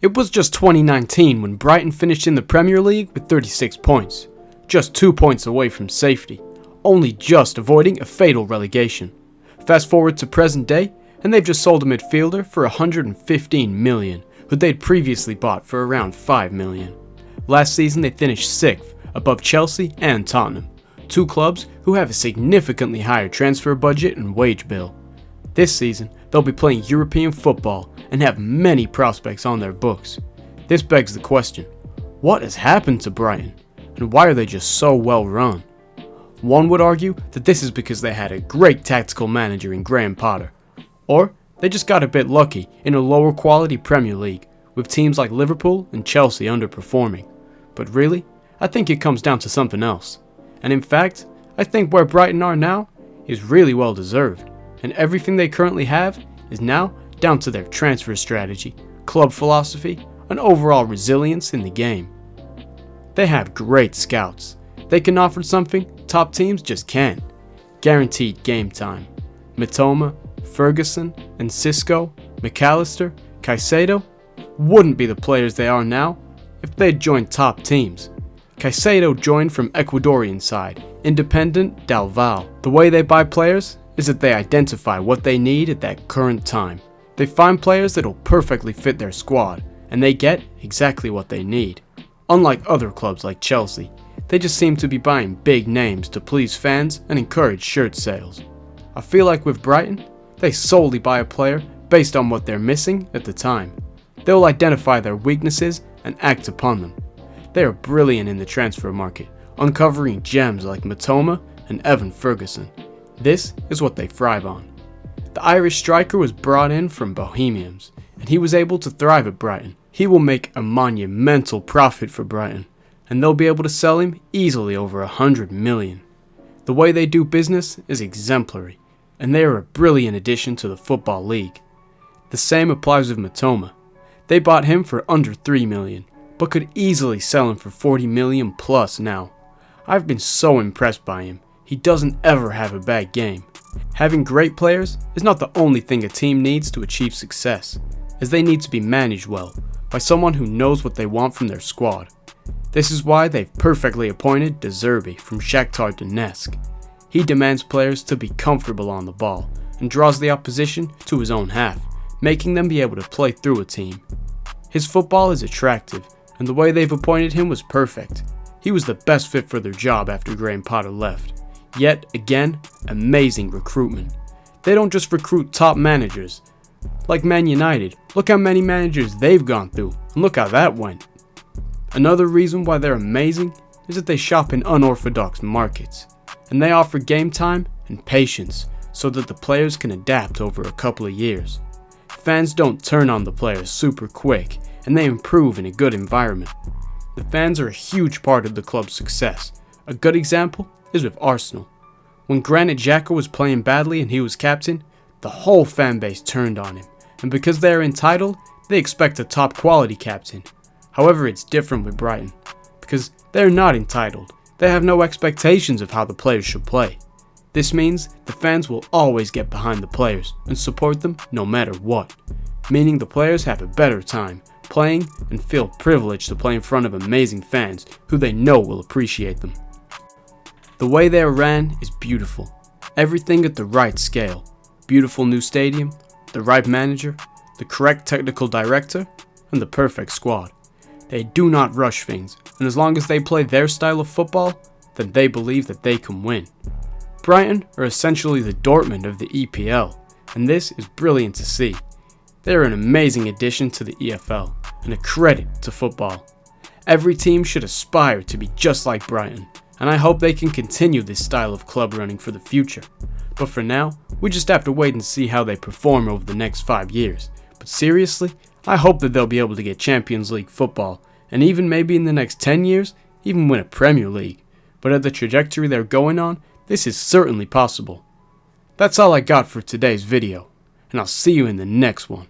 It was just 2019 when Brighton finished in the Premier League with 36 points, just 2 points away from safety, only just avoiding a fatal relegation. Fast forward to present day, and they've just sold a midfielder for 115 million, who they'd previously bought for around 5 million. Last season they finished 6th, above Chelsea and Tottenham, two clubs who have a significantly higher transfer budget and wage bill. This season, they'll be playing European football and have many prospects on their books. This begs the question, what has happened to Brighton, and why are they just so well run? One would argue that this is because they had a great tactical manager in Graham Potter, or they just got a bit lucky in a lower quality Premier League, with teams like Liverpool and Chelsea underperforming. But really, I think it comes down to something else. And in fact, I think where Brighton are now is really well deserved, and everything they currently have is now down to their transfer strategy, club philosophy, and overall resilience in the game. They have great scouts. They can offer something top teams just can't. Guaranteed game time. Mitoma, Ferguson, and Cisco, McAllister, Caicedo wouldn't be the players they are now if they'd joined top teams. Caicedo joined from Ecuadorian side, Independent Del Valle. The way they buy players is that they identify what they need at that current time. They find players that'll perfectly fit their squad, and they get exactly what they need. Unlike other clubs like Chelsea, they just seem to be buying big names to please fans and encourage shirt sales. I feel like with Brighton, they solely buy a player based on what they're missing at the time. They'll identify their weaknesses and act upon them. They are brilliant in the transfer market, uncovering gems like Mitoma and Evan Ferguson. This is what they thrive on. The Irish striker was brought in from Bohemians, and he was able to thrive at Brighton. He will make a monumental profit for Brighton, and they'll be able to sell him easily over 100 million. The way they do business is exemplary, and they are a brilliant addition to the Football League. The same applies with Mitoma. They bought him for under 3 million, but could easily sell him for 40 million plus now. I've been so impressed by him. He doesn't ever have a bad game. Having great players is not the only thing a team needs to achieve success, as they need to be managed well by someone who knows what they want from their squad. This is why they've perfectly appointed De Zerbi from Shakhtar Donetsk. He demands players to be comfortable on the ball and draws the opposition to his own half, making them be able to play through a team. His football is attractive, and the way they've appointed him was perfect. He was the best fit for their job after Graham Potter left. Yet again, amazing recruitment. They don't just recruit top managers. Like Man United, look how many managers they've gone through, and look how that went. Another reason why they're amazing is that they shop in unorthodox markets, and they offer game time and patience so that the players can adapt over a couple of years. Fans don't turn on the players super quick, and they improve in a good environment. The fans are a huge part of the club's success. A good example is with Arsenal. When Granit Xhaka was playing badly and he was captain, the whole fan base turned on him, and because they are entitled, they expect a top quality captain. However, it's different with Brighton, because they're not entitled. They have no expectations of how the players should play. This means the fans will always get behind the players and support them no matter what, meaning the players have a better time playing and feel privileged to play in front of amazing fans who they know will appreciate them. The way they are ran is beautiful. Everything at the right scale. Beautiful new stadium, the right manager, the correct technical director, and the perfect squad. They do not rush things, and as long as they play their style of football, then they believe that they can win. Brighton are essentially the Dortmund of the EPL, and this is brilliant to see. They are an amazing addition to the EFL, and a credit to football. Every team should aspire to be just like Brighton, and I hope they can continue this style of club running for the future. But for now, we just have to wait and see how they perform over the next 5 years. But seriously, I hope that they'll be able to get Champions League football, and even maybe in the next 10 years, even win a Premier League. But at the trajectory they're going on, this is certainly possible. That's all I got for today's video, and I'll see you in the next one.